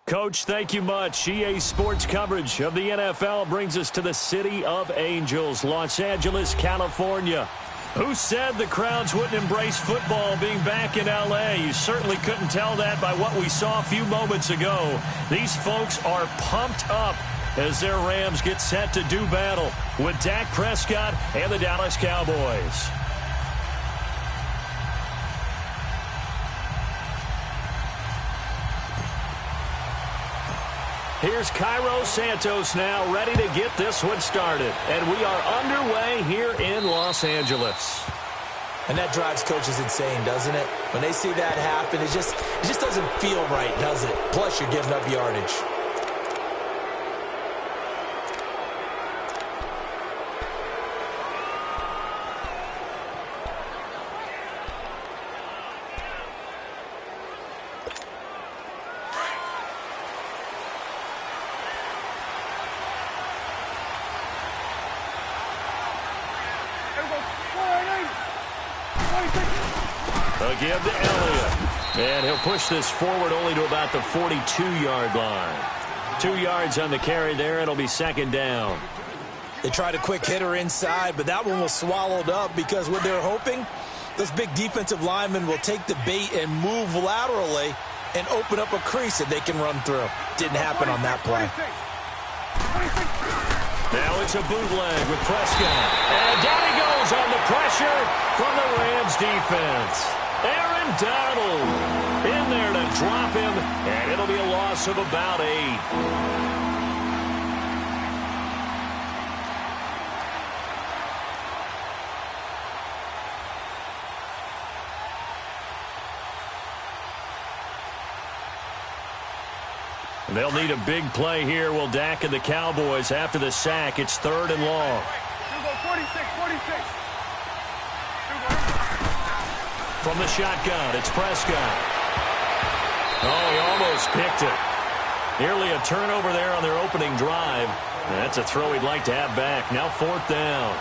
Coach, thank you much. EA Sports coverage of the NFL brings us to the City of Angels, Los Angeles, California. Who said the crowds wouldn't embrace football being back in L.A.? You certainly couldn't tell that by what we saw a few moments ago. These folks are pumped up as their Rams get set to do battle with Dak Prescott and the Dallas Cowboys. Here's Cairo Santos now ready to get this one started. And we are underway here in Los Angeles. And that drives coaches insane, doesn't it? When they see that happen, it just doesn't feel right, does it? Plus, you're giving up yardage. Give to Elliott. And he'll push this forward only to about the 42-yard line. 2 yards on the carry there. It'll be second down. They tried a quick hitter inside, but that one was swallowed up because what they're hoping, those big defensive linemen will take the bait and move laterally and open up a crease that they can run through. Didn't happen on that play. Now it's a bootleg with Prescott. And down he goes on the pressure from the Rams defense. Aaron Donald in there to drop him, and it'll be a loss of about 8. They'll need a big play here. Will Dak and the Cowboys after the sack. It's 3rd and long. 46. From the shotgun, it's Prescott. Oh, he almost picked it. Nearly a turnover there on their opening drive. That's a throw he'd like to have back. Now 4th down.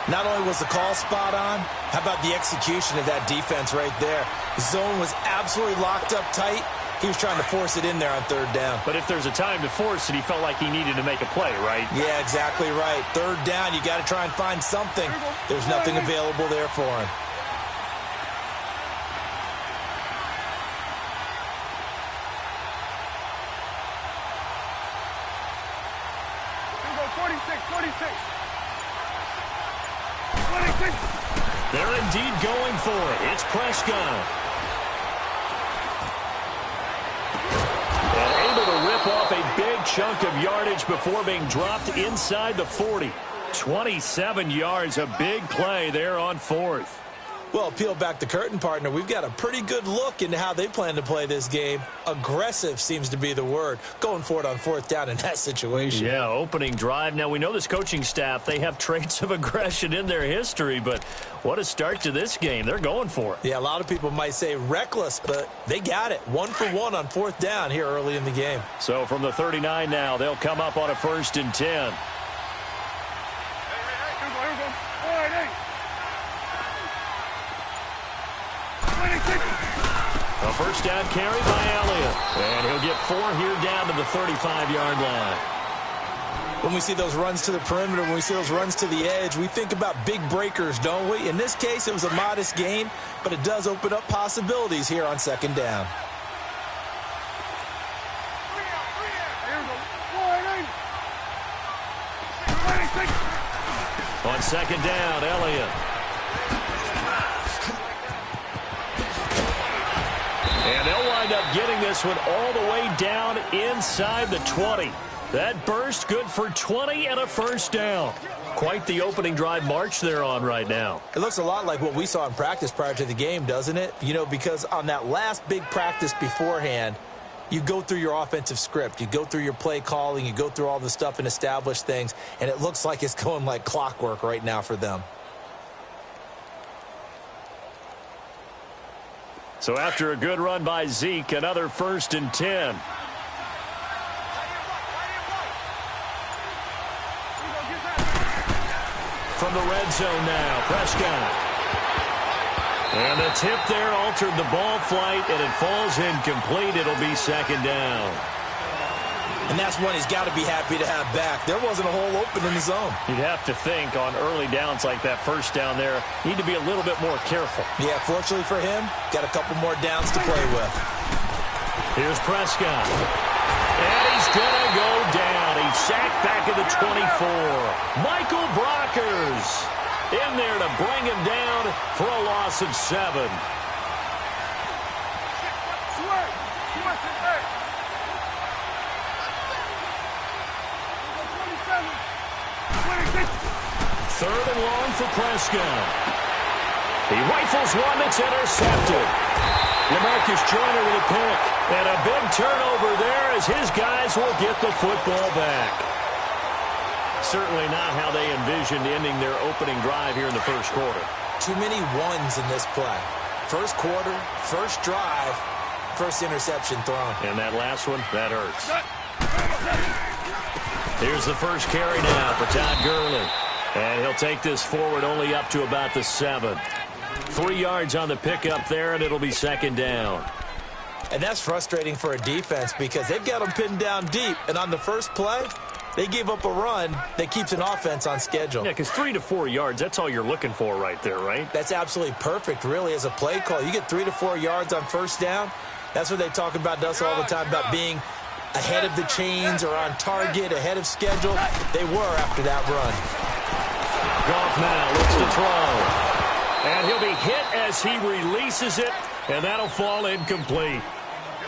Not only was the call spot on, how about the execution of that defense right there? The zone was absolutely locked up tight. He was trying to force it in there on 3rd down. But if there's a time to force it, he felt like he needed to make a play, right? Yeah, exactly right. 3rd down, you got to try and find something. There's nothing available there for him. They're indeed going for it. It's Prescott. And able to rip off a big chunk of yardage before being dropped inside the 40. 27 yards, a big play there on 4th. Well, peel back the curtain, partner. We've got a pretty good look into how they plan to play this game. Aggressive seems to be the word. Going for it on 4th down in that situation. Yeah, opening drive. Now, we know this coaching staff, they have traits of aggression in their history, but what a start to this game. They're going for it. Yeah, a lot of people might say reckless, but they got it. 1 for 1 on 4th down here early in the game. So from the 39 now, they'll come up on a 1st and 10. A 1st down carry by Elliott. And he'll get 4 here down to the 35-yard line. When we see those runs to the perimeter, when we see those runs to the edge, we think about big breakers, don't we? In this case, it was a modest gain, but it does open up possibilities here on 2nd down. On 2nd down, Elliott. And they'll wind up getting this one all the way down inside the 20. That burst good for 20 and a 1st down. Quite the opening drive march they're on right now. It looks a lot like what we saw in practice prior to the game, doesn't it? You know, because on that last big practice beforehand, you go through your offensive script. You go through your play calling. You go through all the stuff and establish things. And it looks like it's going like clockwork right now for them. So after a good run by Zeke, another 1st and 10. From the red zone now, Prescott. And the tip there altered the ball flight, and it falls incomplete. It'll be second down. And that's one he's got to be happy to have back. There wasn't a hole open in the zone. You'd have to think on early downs like that first down there, need to be a little bit more careful. Yeah, fortunately for him, got a couple more downs to play with. Here's Prescott. And he's going to go down. He's sacked back at the 24. Michael Brockers in there to bring him down for a loss of 7. Third and long for Prescott. He rifles one that's intercepted. LaMarcus Joyner with a pick. And a big turnover there as his guys will get the football back. Certainly not how they envisioned ending their opening drive here in the first quarter. Too many ones in this play. First quarter, first drive, first interception thrown. And that last one, that hurts. Here's the first carry now for Todd Gurley. And he'll take this forward only up to about the 7. 3 yards on the pickup there, and it'll be second down. And that's frustrating for a defense because they've got them pinned down deep. And on the first play, they gave up a run that keeps an offense on schedule. Yeah, because 3 to 4 yards, that's all you're looking for right there, right? That's absolutely perfect, really, as a play call. You get 3 to 4 yards on first down. That's what they talk about us all the time, about being ahead of the chains or on target, ahead of schedule. They were after that run. Goff now looks to throw. And he'll be hit as he releases it, and that'll fall incomplete.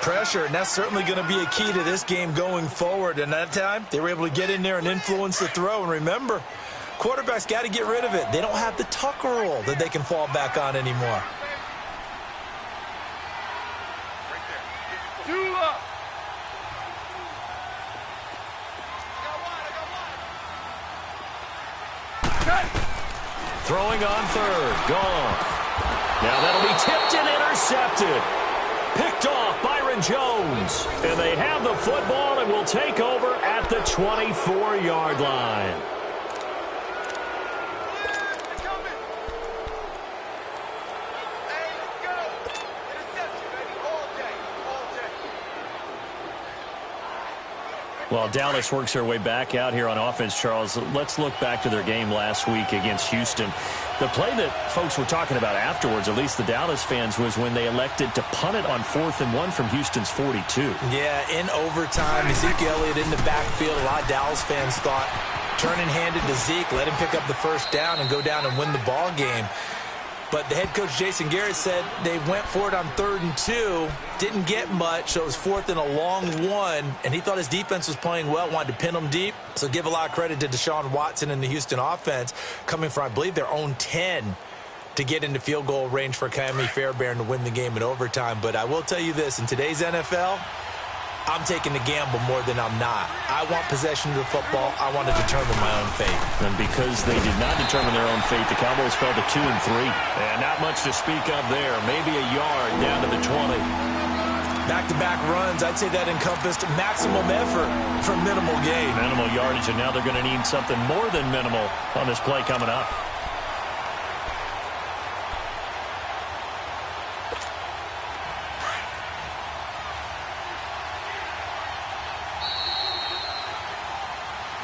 Pressure, and that's certainly going to be a key to this game going forward. And that time, they were able to get in there and influence the throw. And remember, quarterbacks got to get rid of it. They don't have the Tucker rule that they can fall back on anymore. Throwing on third. Goff. Now that'll be tipped and intercepted. Picked off Byron Jones. And they have the football and will take over at the 24-yard line. While Dallas works their way back out here on offense, Charles, let's look back to their game last week against Houston. The play that folks were talking about afterwards, at least the Dallas fans, was when they elected to punt it on 4th and 1 from Houston's 42. Yeah, in overtime, Ezekiel Elliott in the backfield. A lot of Dallas fans thought, turn and hand it to Zeke, let him pick up the first down and go down and win the ball game. But the head coach, Jason Garrett, said they went for it on 3rd and 2, didn't get much, so it was 4th and a long 1, and he thought his defense was playing well, wanted to pin them deep. So give a lot of credit to Deshaun Watson and the Houston offense, coming from, I believe, their own 10 to get into field goal range for Kami Fairbairn to win the game in overtime. But I will tell you this, in today's NFL, I'm taking the gamble more than I'm not. I want possession of the football. I want to determine my own fate. And because they did not determine their own fate, the Cowboys fell to 2 and 3. And not much to speak of there. Maybe a yard down to the 20. Back-to-back runs, I'd say that encompassed maximum effort for minimal gain. Minimal yardage, and now they're going to need something more than minimal on this play coming up.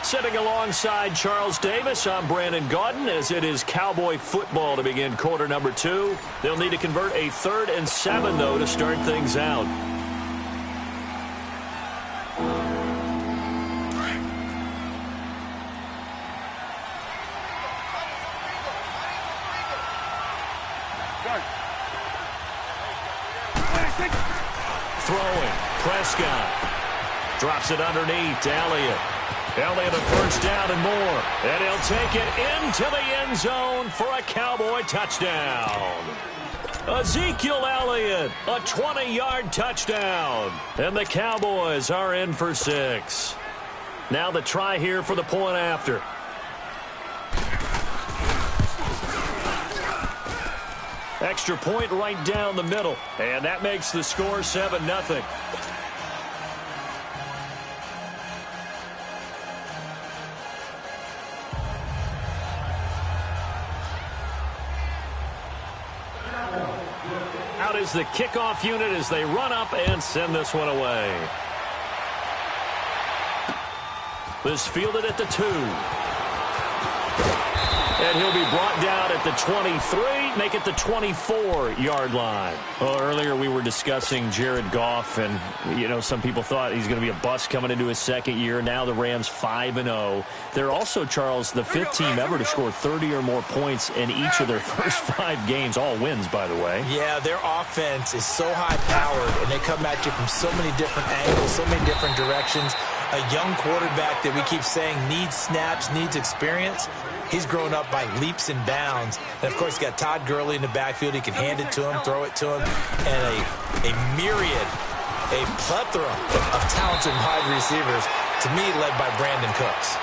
Sitting alongside Charles Davis, I'm Brandon Gaudin, as it is Cowboy football to begin quarter number 2. They'll need to convert a 3rd and 7, though, to start things out. Throwing, Prescott drops it underneath to Elliott. Elliott a first down and more. And he'll take it into the end zone for a Cowboy touchdown. Ezekiel Elliott, a 20-yard touchdown. And the Cowboys are in for 6. Now the try here for the point after. Extra point right down the middle. And that makes the score 7-0. is the kickoff unit as they run up and send this one away. This fielded at the 2. And he'll be brought down at the 23, make it the 24-yard line. Well, earlier we were discussing Jared Goff, and, you know, some people thought he's going to be a bust coming into his second year. Now the Rams 5-0. They're also, Charles, the 5th team ever to score 30 or more points in each of their first 5 games. All wins, by the way. Yeah, their offense is so high-powered, and they come at you from so many different angles, so many different directions. A young quarterback that we keep saying needs snaps, needs experience. He's grown up by leaps and bounds. And, of course, he's got Todd Gurley in the backfield. He can hand it to him, throw it to him. And a myriad, a plethora of talented wide receivers, to me, led by Brandon Cooks.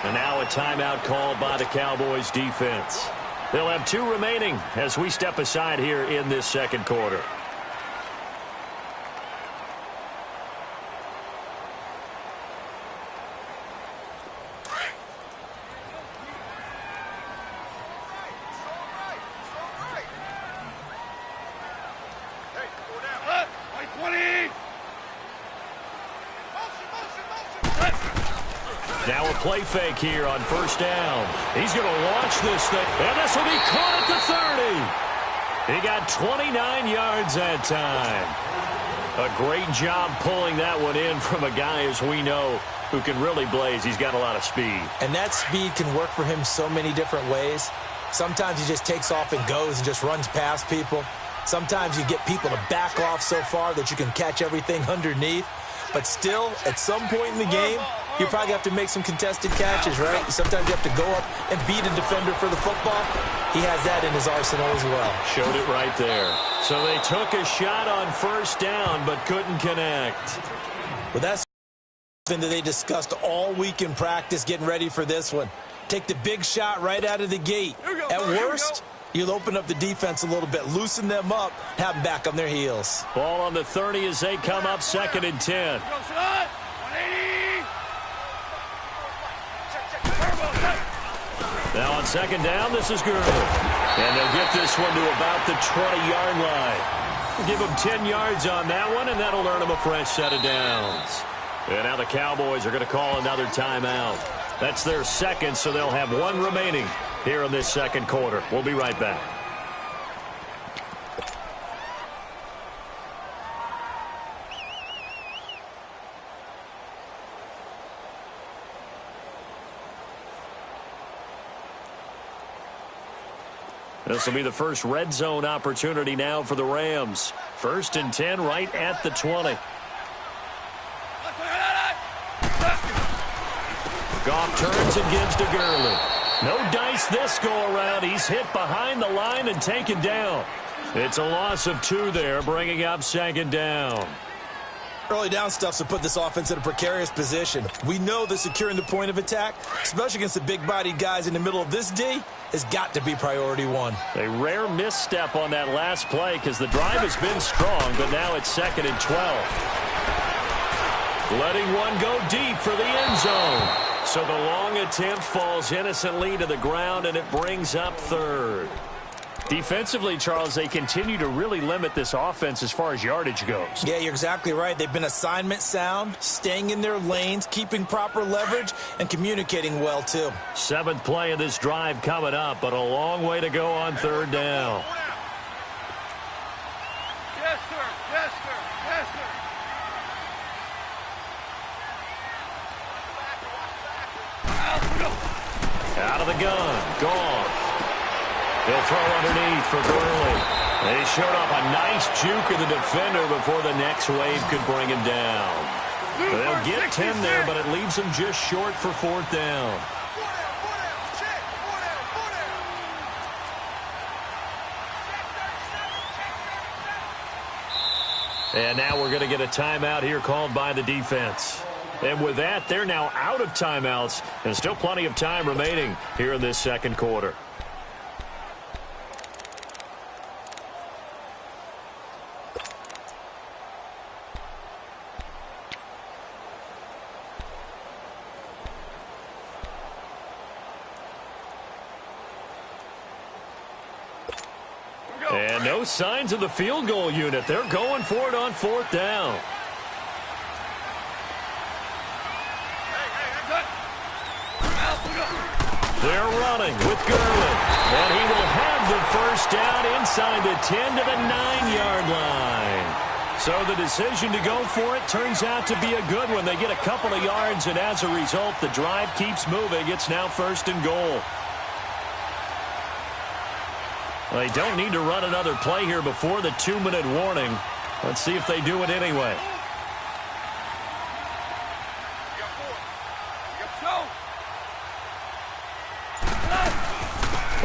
And now a timeout called by the Cowboys defense. They'll have 2 remaining as we step aside here in this second quarter. Now a play fake here on first down. He's going to launch this thing, and this will be caught at the 30. He got 29 yards that time. A great job pulling that one in from a guy, as we know, who can really blaze. He's got a lot of speed. And that speed can work for him so many different ways. Sometimes he just takes off and goes and just runs past people. Sometimes you get people to back off so far that you can catch everything underneath. But still, at some point in the game, you probably have to make some contested catches, right? Sometimes you have to go up and beat a defender for the football. He has that in his arsenal as well. Showed it right there. So they took a shot on first down but couldn't connect. Well, that's something that they discussed all week in practice getting ready for this one. Take the big shot right out of the gate. At worst, you'll open up the defense a little bit, loosen them up, have them back on their heels. Ball on the 30 as they come up 2nd and 10. Now on 2nd down, this is Gurley. And they'll get this one to about the 20-yard line. Give them 10 yards on that one, and that'll earn them a fresh set of downs. And now the Cowboys are going to call another timeout. That's their second, so they'll have 1 remaining here in this second quarter. We'll be right back. This will be the first red zone opportunity now for the Rams. 1st and 10 right at the 20. Goff turns and gives to Gurley. No dice this go-around. He's hit behind the line and taken down. It's a loss of 2 there, bringing up 2nd down. Early down stuff's to put this offense in a precarious position. We know that securing the point of attack, especially against the big-bodied guys in the middle of this D, has got to be priority 1. A rare misstep on that last play because the drive has been strong, but now it's 2nd and 12. Letting one go deep for the end zone. So the long attempt falls innocently to the ground, and it brings up 3rd. Defensively, Charles, they continue to really limit this offense as far as yardage goes. Yeah, you're exactly right. They've been assignment sound, staying in their lanes, keeping proper leverage, and communicating well, too. 7th play of this drive coming up, but a long way to go on 3rd down. Yes, sir. Yes, sir. Yes, sir. Out of the gun. Gone. They'll throw underneath for Gurley. They showed off a nice juke of the defender before the next wave could bring him down. They'll get 10 there, but it leaves them just short for 4th down. And now we're going to get a timeout here called by the defense. And with that, they're now out of timeouts, and still plenty of time remaining here in this second quarter. And no No signs of the field goal unit. They're going for it on 4th down. They're running with Gurley. And he will have the first down inside the 10 to the 9-yard line. So the decision to go for it turns out to be a good one. They get a couple of yards, and as a result, the drive keeps moving. It's now 1st and goal. They don't need to run another play here before the 2-minute warning. Let's see if they do it anyway.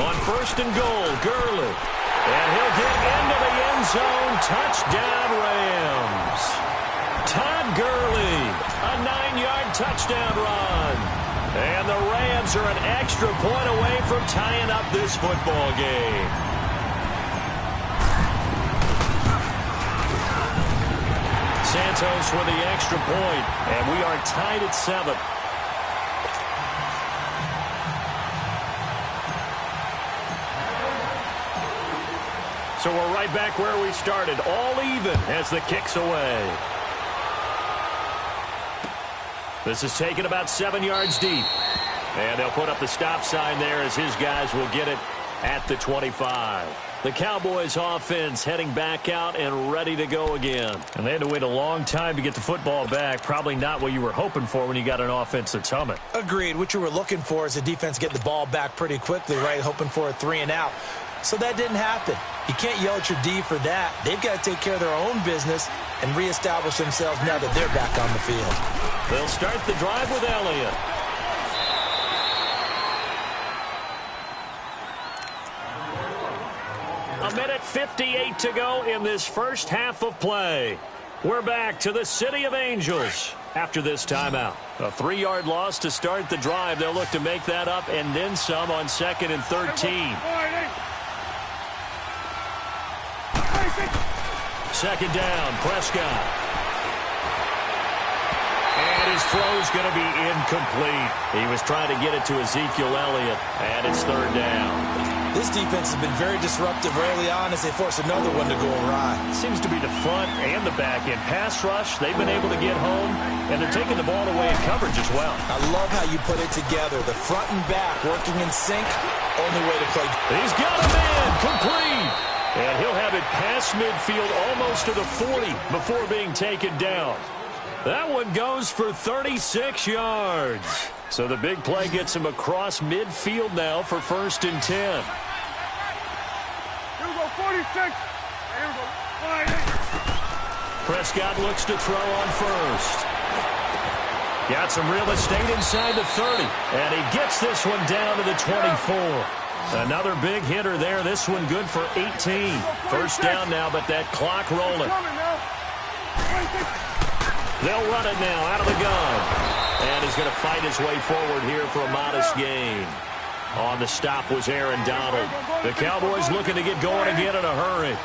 On 1st and goal, Gurley. And he'll get into the end zone. Touchdown, Rams. Todd Gurley, a 9-yard touchdown run. And the Rams are an extra point away from tying up this football game. Santos for the extra point, and we are tied at 7. So we're right back where we started, all even as the kick's away. This is taken about 7 yards deep. And they'll put up the stop sign there as his guys will get it at the 25. The Cowboys offense heading back out and ready to go again. And they had to wait a long time to get the football back. Probably not what you were hoping for when you got an offense that's humming. Agreed. What you were looking for is the defense getting the ball back pretty quickly, right? Hoping for a 3-and-out. So that didn't happen. You can't yell at your D for that. They've got to take care of their own business and reestablish themselves now that they're back on the field. They'll start the drive with Elliott. A minute 58 to go in this first half of play. We're back to the City of Angels after this timeout. A 3-yard loss to start the drive. They'll look to make that up and then some on 2nd and 13. 2nd down, Prescott. And his throw's going to be incomplete. He was trying to get it to Ezekiel Elliott, and it's 3rd down. This defense has been very disruptive early on as they force another one to go awry. Seems to be the front and the back end. Pass rush, they've been able to get home, and they're taking the ball away in coverage as well. I love how you put it together. The front and back working in sync, only way to play. He's got a man, complete. And he'll have it past midfield almost to the 40 before being taken down. That one goes for 36 yards. So the big play gets him across midfield now for 1st and 10. Here we go, 46. Here we go, 5. Prescott looks to throw on 1st. Got some real estate inside the 30. And he gets this one down to the 24. Another big hitter there. This one good for 18. 1st down now, but that clock rolling. They'll run it now out of the gun. And he's going to fight his way forward here for a modest gain. On the stop was Aaron Donald. The Cowboys looking to get going again in a hurry.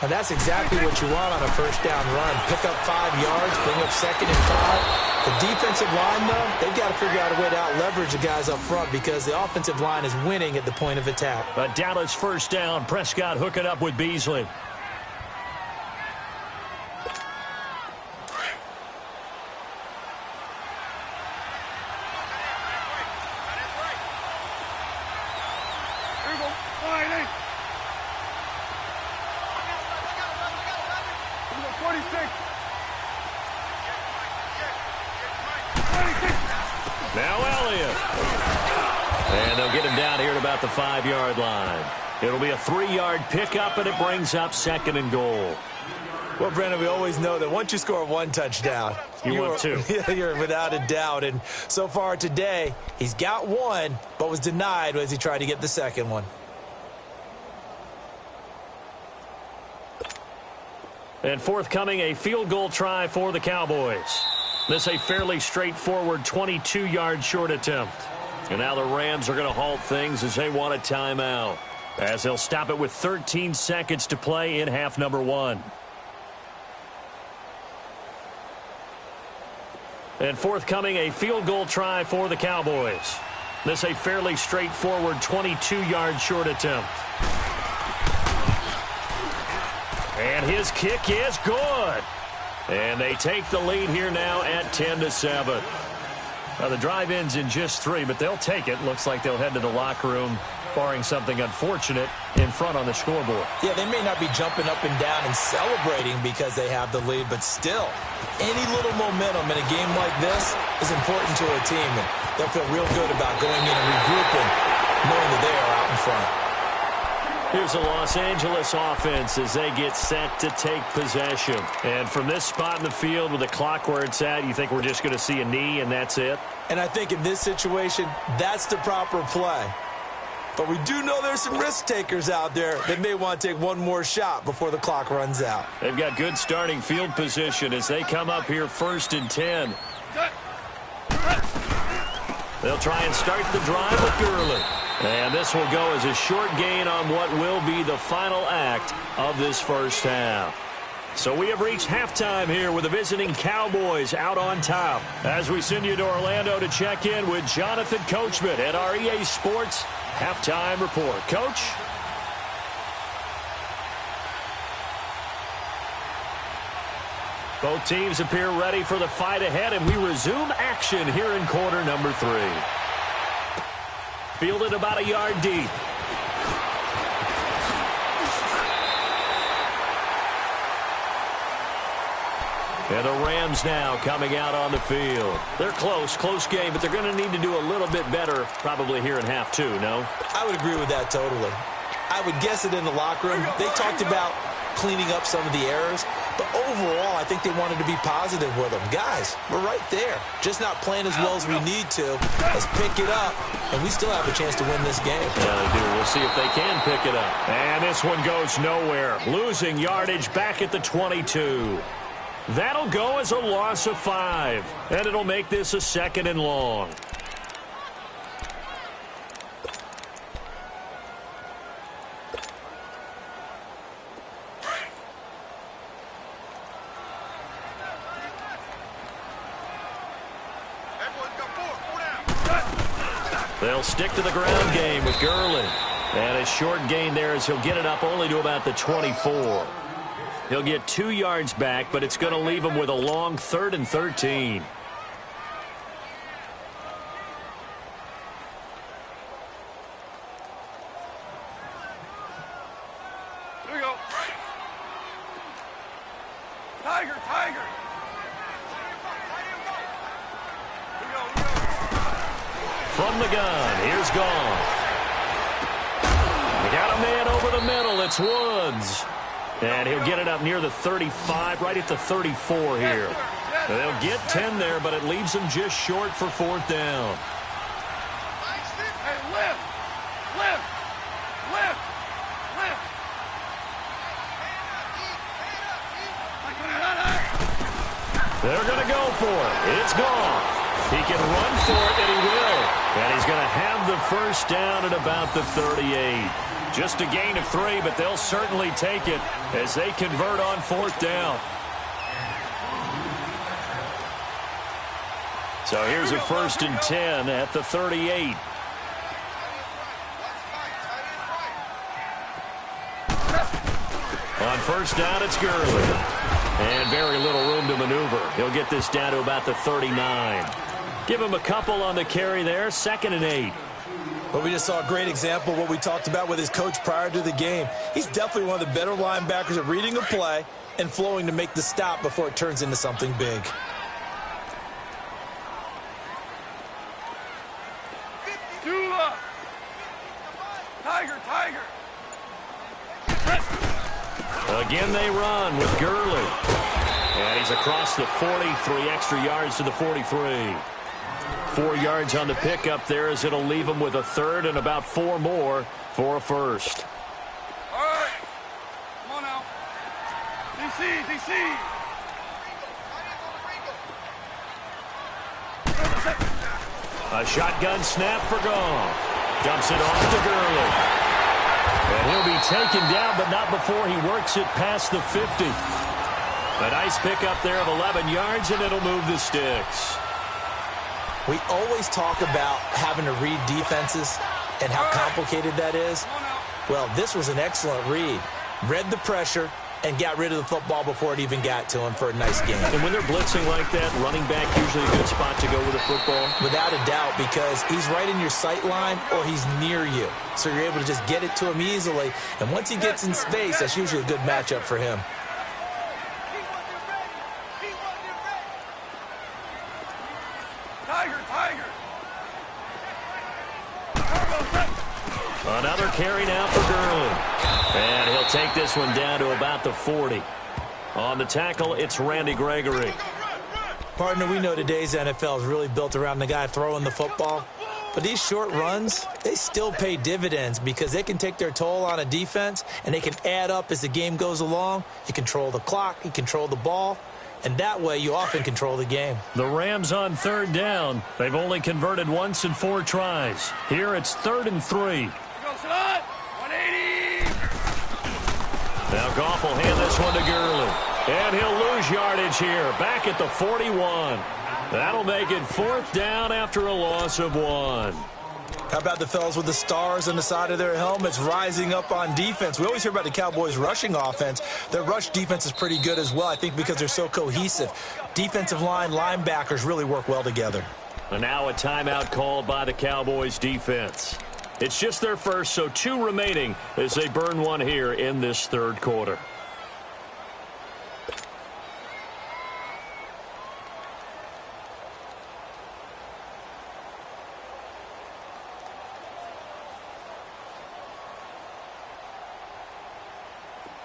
And that's exactly what you want on a 1st down run. Pick up 5 yards, bring up 2nd and 5. The defensive line, though, they've got to figure out a way to out-leverage the guys up front because the offensive line is winning at the point of attack. But Dallas 1st down. Prescott hooking up with Beasley. Here we go, 5. Here we go, 46. Now Elliott. And they'll get him down here at about the 5-yard line. It'll be a 3-yard pickup, and it brings up 2nd and goal. Well, Brandon, we always know that once you score 1 touchdown, you want 2. You're without a doubt. And so far today, he's got 1, but was denied as he tried to get the 2nd one. And forthcoming, a field goal try for the Cowboys. This a fairly straightforward 22-yard short attempt. And now the Rams are going to halt things as they want a timeout, as they'll stop it with 13 seconds to play in half number 1. And forthcoming, a field goal try for the Cowboys. This a fairly straightforward 22-yard short attempt. And his kick is good. And they take the lead here now at 10-7. Now, the drive ends in just 3, but they'll take it. Looks like they'll head to the locker room, barring something unfortunate, in front on the scoreboard. Yeah, they may not be jumping up and down and celebrating because they have the lead, but still, any little momentum in a game like this is important to a team. And they'll feel real good about going in and regrouping, knowing that they are out in front. Here's the Los Angeles offense as they get set to take possession. And from this spot in the field with the clock where it's at, you think we're just going to see a knee and that's it? And I think in this situation, that's the proper play. But we do know there's some risk takers out there that may want to take one more shot before the clock runs out. They've got good starting field position as they come up here 1st and 10. They'll try and start the drive with Gurley. And this will go as a short gain on what will be the final act of this first half. So we have reached halftime here with the visiting Cowboys out on top. As we send you to Orlando to check in with Jonathan Coachman at our EA Sports Halftime Report. Coach? Both teams appear ready for the fight ahead, and we resume action here in quarter number 3. Fielded about a yard deep. And the Rams now coming out on the field. They're close game, but they're going to need to do a little bit better probably here in half 2, no? I would agree with that totally. I would guess it in the locker room. They talked about cleaning up some of the errors, but overall, I think they wanted to be positive with them. Guys, we're right there. Just not playing as well as we need to. Let's pick it up, and we still have a chance to win this game. Yeah, they do. We'll see if they can pick it up. And this one goes nowhere. Losing yardage back at the 22. That'll go as a loss of 5, and it'll make this a 2nd and long. They'll stick to the ground game with Gurley. And a short gain there as he'll get it up only to about the 24. He'll get 2 yards back, but it's going to leave him with a long 3rd and 13. Here we go. Tiger. From the gun, here's Goff. They got a man over the middle. It's Woods. And he'll get it up near the 35, right at the 34 here. They'll get 10 there, but it leaves them just short for 4th down. Hey, lift. They're going to go for it. It's Goff. He can run for it, and he will. And he's going to have the first down at about the 38. Just a gain of 3, but they'll certainly take it as they convert on 4th down. So here's a 1st and 10 at the 38. On 1st down, it's Gurley. And very little room to maneuver. He'll get this down to about the 39. Give him a couple on the carry there, 2nd and 8. But we just saw a great example of what we talked about with his coach prior to the game. He's definitely one of the better linebackers at reading a play and flowing to make the stop before it turns into something big. Tiger. Again they run with Gurley. And he's across the 40, 3 extra yards to the 43. 4 yards on the pickup there as it'll leave him with a 3rd and about 4 more for a 1st. All right. Come on now. DC. A shotgun snap for Goff. Dumps it off to Gurley. And he'll be taken down, but not before he works it past the 50. A nice pickup there of 11 yards, and it'll move the sticks. We always talk about having to read defenses and how complicated that is. Well, this was an excellent read. Read the pressure, and got rid of the football before it even got to him for a nice game. And when they're blitzing like that, running back usually a good spot to go with the football? Without a doubt, because he's right in your sight line or he's near you. So you're able to just get it to him easily. And once he gets in space, that's usually a good matchup for him. Another carry now for Gurley. And he'll take this one down to about the 40. On the tackle, it's Randy Gregory. Partner, we know today's NFL is really built around the guy throwing the football. But these short runs, they still pay dividends because they can take their toll on a defense and they can add up as the game goes along. You control the clock, you control the ball, and that way you often control the game. The Rams on third down. They've only converted once in 4 tries. Here it's 3rd and 3. Now Goff will hand this one to Gurley. And he'll lose yardage here. Back at the 41. That'll make it 4th down after a loss of 1. How about the fellas with the stars on the side of their helmets rising up on defense? We always hear about the Cowboys' rushing offense. Their rush defense is pretty good as well, I think, because they're so cohesive. Defensive line, linebackers really work well together. And now a timeout called by the Cowboys defense. It's just their first, so 2 remaining as they burn one here in this 3rd quarter.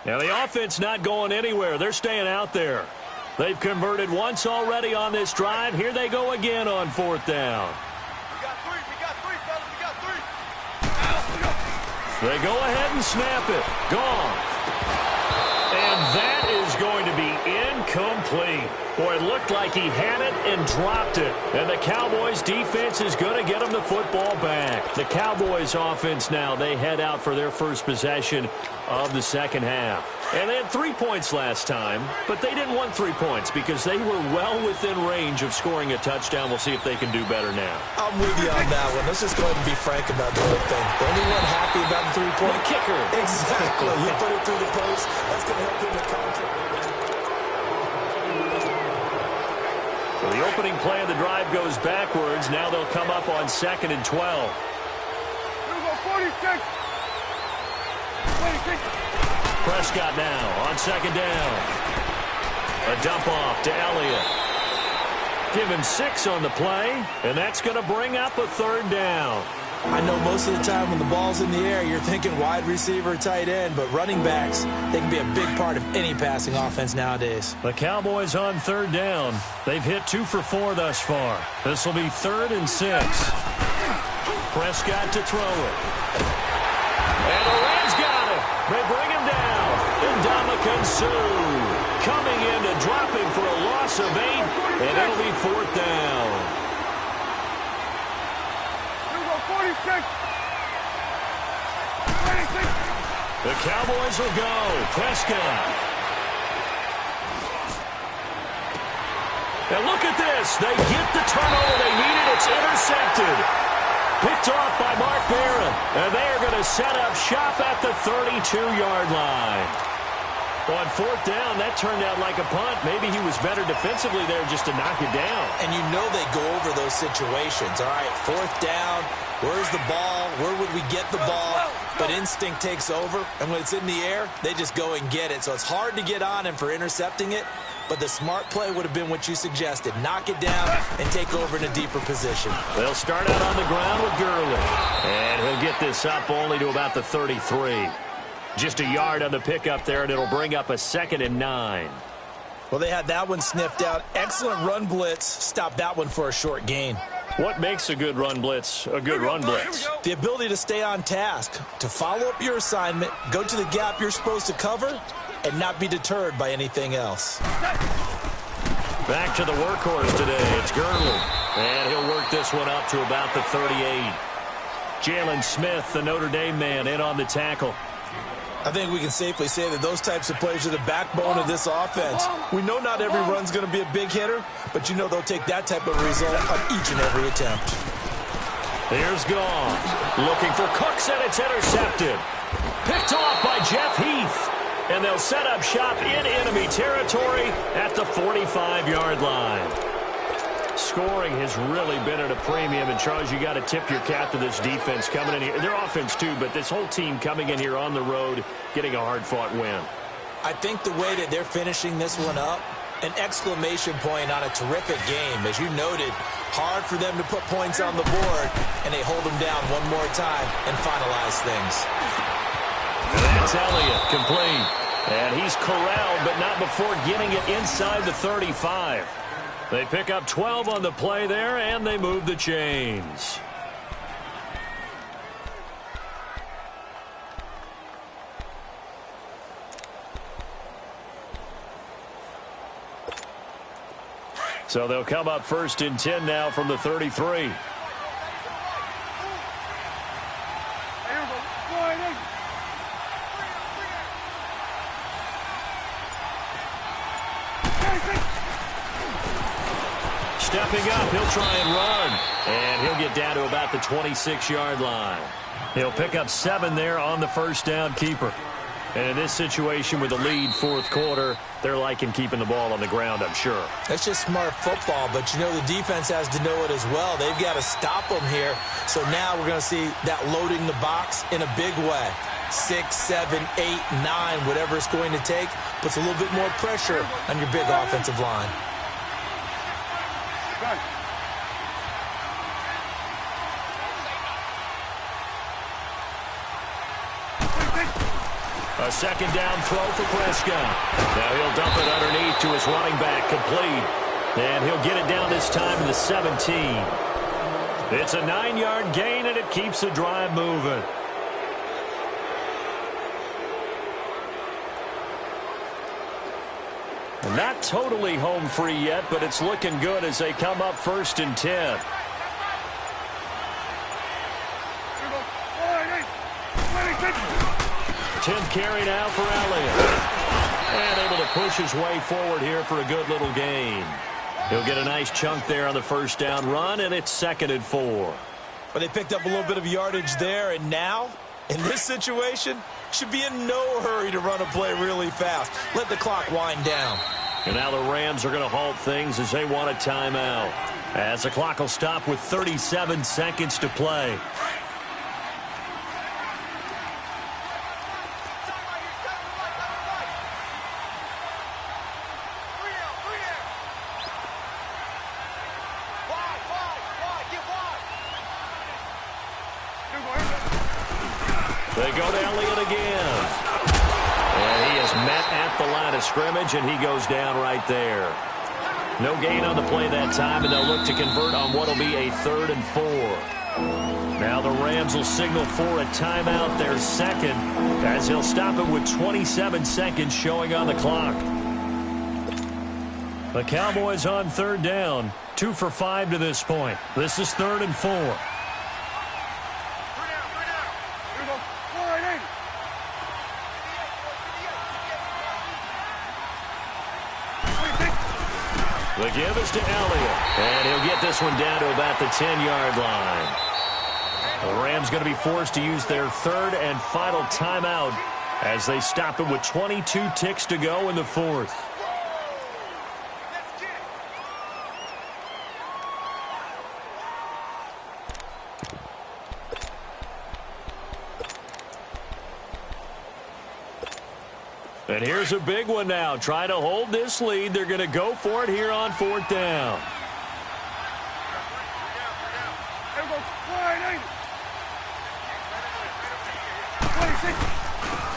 Now the offense not going anywhere. They're staying out there. They've converted once already on this drive. Here they go again on 4th down. They go ahead and snap it. Gone. And that is going to be incomplete. Boy, it looked like he had it and dropped it. And the Cowboys defense is going to get him the football back. The Cowboys offense now, they head out for their first possession of the second half. And they had 3 points last time, but they didn't want 3 points because they were well within range of scoring a touchdown. We'll see if they can do better now. I'm with you on that one. Let's just go ahead and be frank about the whole thing. The only one happy about the 3-point kicker. Exactly. You put it through the post. That's going to help him the contract. So the opening play of the drive goes backwards. Now they'll come up on 2nd and 12. Here we go, 46. Prescott now on 2nd down. A dump off to Elliott. Give him 6 on the play, and that's going to bring up a 3rd down. I know most of the time when the ball's in the air, you're thinking wide receiver, tight end, but running backs, they can be a big part of any passing offense nowadays. The Cowboys on 3rd down. They've hit 2 for 4 thus far. This will be 3rd and 6. Prescott to throw it. And the Rams got it. They bring him down. Ndamukong Suh coming in to drop him for a loss of 8, and it'll be 4th down. 46. The Cowboys will go. Prescott. And look at this. They get the turnover they needed. It's intercepted. Picked off by Mark Barron. And they are going to set up shop at the 32-yard line. On 4th down, that turned out like a punt. Maybe he was better defensively there just to knock it down. And you know they go over those situations. All right, 4th down. Where's the ball? Where would we get the ball? But instinct takes over, and when it's in the air, they just go and get it. So it's hard to get on him for intercepting it, but the smart play would have been what you suggested. Knock it down and take over in a deeper position. They'll start out on the ground with Gurley. And he'll get this up only to about the 33. Just a yard on the pickup there, and it'll bring up a 2nd and 9. Well, they had that one sniffed out. Excellent run blitz. Stop that one for a short gain. What makes a good run blitz a good run blitz? The ability to stay on task, to follow up your assignment, go to the gap you're supposed to cover, and not be deterred by anything else. Back to the workhorse today. It's Gurley. And he'll work this one up to about the 38. Jalen Smith, the Notre Dame man, in on the tackle. I think we can safely say that those types of plays are the backbone of this offense. We know not every run's going to be a big hitter, but you know they'll take that type of result on each and every attempt. Here's Goff. Looking for Cooks, and it's intercepted. Picked off by Jeff Heath. And they'll set up shop in enemy territory at the 45-yard line. Scoring has really been at a premium. And, Charles, you got to tip your cap to this defense coming in here. Their offense, too, but this whole team coming in here on the road, getting a hard-fought win. I think the way that they're finishing this one up, an exclamation point on a terrific game. As you noted, hard for them to put points on the board, and they hold them down one more time and finalize things. And that's Elliott, complete. And he's corralled, but not before getting it inside the 35. They pick up 12 on the play there, and they move the chains. So they'll come up 1st and 10 now from the 33. Stepping up, he'll try and run. And he'll get down to about the 26-yard line. He'll pick up 7 there on the first down keeper. And in this situation with the lead 4th quarter, they're liking keeping the ball on the ground, I'm sure. That's just smart football, but you know the defense has to know it as well. They've got to stop them here. So now we're going to see that loading the box in a big way. 6, 7, 8, 9, whatever it's going to take, puts a little bit more pressure on your big offensive line. A 2nd down throw for Prescott. Now he'll dump it underneath to his running back, complete. And he'll get it down this time to the 17. It's a 9-yard gain, and it keeps the drive moving. Not totally home free yet, but it's looking good as they come up 1st and 10. Tenth carry now for Elliott. And able to push his way forward here for a good little gain. He'll get a nice chunk there on the first down run, and it's 2nd and 4. But they picked up a little bit of yardage there, and now, in this situation, should be in no hurry to run a play really fast. Let the clock wind down. And now the Rams are going to halt things as they want a timeout. As the clock will stop with 37 seconds to play. They go to Elliott again. And he is met at the line of scrimmage, and he goes down right there. No gain on the play that time, and they'll look to convert on what will be a 3rd and 4. Now the Rams will signal for a timeout, their 2nd, as he'll stop it with 27 seconds showing on the clock. The Cowboys on 3rd down, 2 for 5 to this point. This is 3rd and 4. The give is to Elliott, and he'll get this one down to about the 10-yard line. The Rams going to be forced to use their 3rd and final timeout as they stop it with 22 ticks to go in the 4th. And here's a big one now. Trying to hold this lead. They're going to go for it here on 4th down.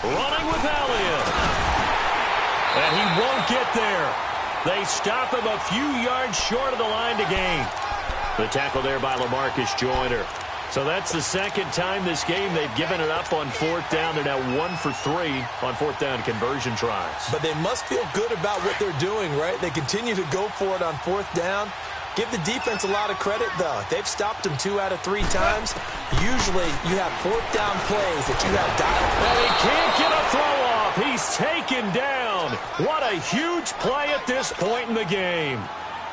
Running with Elliott. And he won't get there. They stop him a few yards short of the line to gain. The tackle there by LaMarcus Joyner. So that's the 2nd time this game they've given it up on 4th down. They're now 1 for 3 on 4th down conversion tries. But they must feel good about what they're doing, right? They continue to go for it on 4th down. Give the defense a lot of credit, though. They've stopped them 2 out of 3 times. Usually, you have 4th down plays that you have dialed. And he can't get a throw off. He's taken down. What a huge play at this point in the game.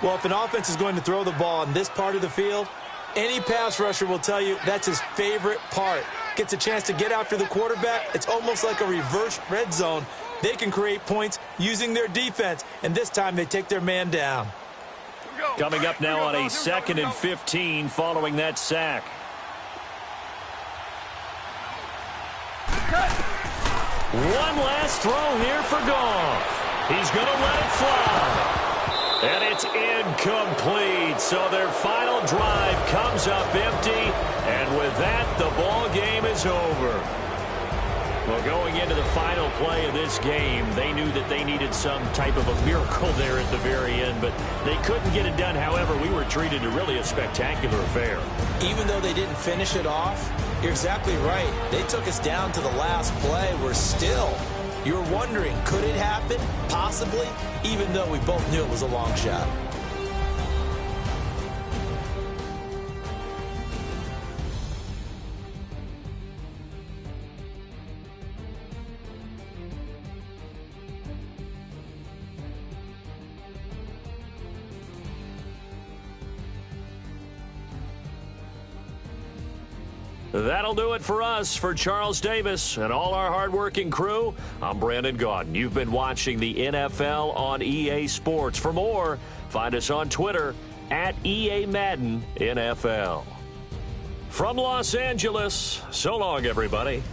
Well, if an offense is going to throw the ball on this part of the field, any pass rusher will tell you that's his favorite part. gets a chance to get after the quarterback, it's almost like a reverse red zone. They can create points using their defense, and this time they take their man down. Coming up now on a 2nd and 15 following that sack. One last throw here for Goff. He's going to let it fly. And it's incomplete. So their final drive comes up empty. And with that, the ball game is over. Well, going into the final play of this game, they knew that they needed some type of a miracle there at the very end, but they couldn't get it done. However, we were treated to really a spectacular affair. Even though they didn't finish it off, you're exactly right. They took us down to the last play. We're still, you're wondering, could it happen? Possibly, even though we both knew it was a long shot. That'll do it for us. For Charles Davis and all our hardworking crew, I'm Brandon Gaudin. You've been watching the NFL on EA Sports. For more, find us on Twitter at EA Madden NFL. From Los Angeles, so long, everybody.